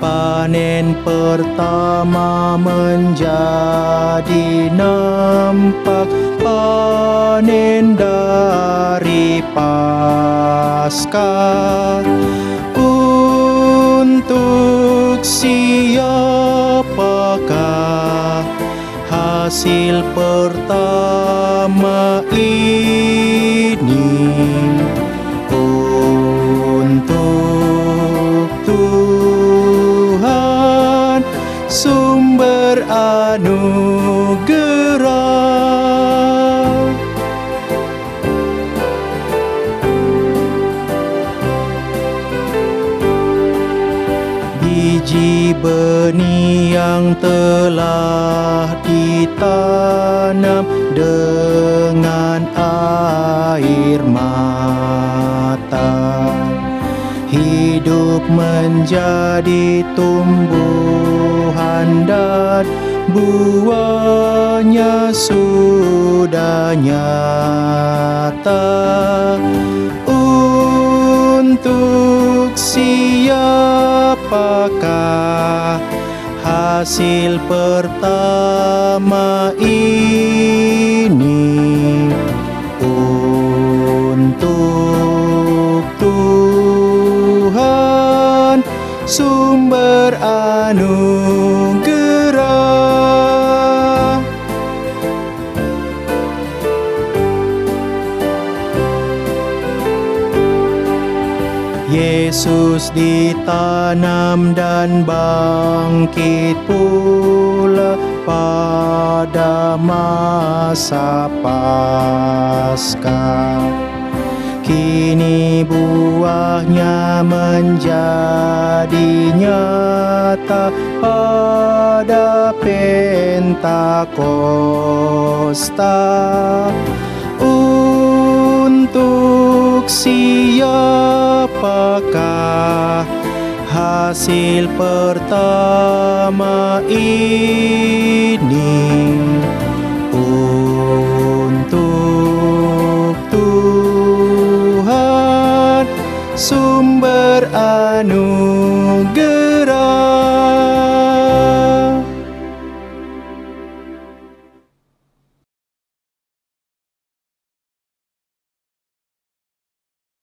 Panen pertama menjadi nampak, panen dari Paskah. Untuk siapakah hasil pertama ini? Untuk Tuhan sumber anugerah. Biji benih yang telah ditanam dengan air mata, hidup menjadi tumbuhan dan buahnya sudah nyata. Untuk siapakah hasil pertama ini? Untuk Tuhan sumber anugerah. Yesus ditanam dan bangkit pula pada masa Paskah. Kini buahnya menjadi nyata pada Pentakosta. Untuk siapakah hasil pertama ini? Untuk Tuhan sumber anugerah.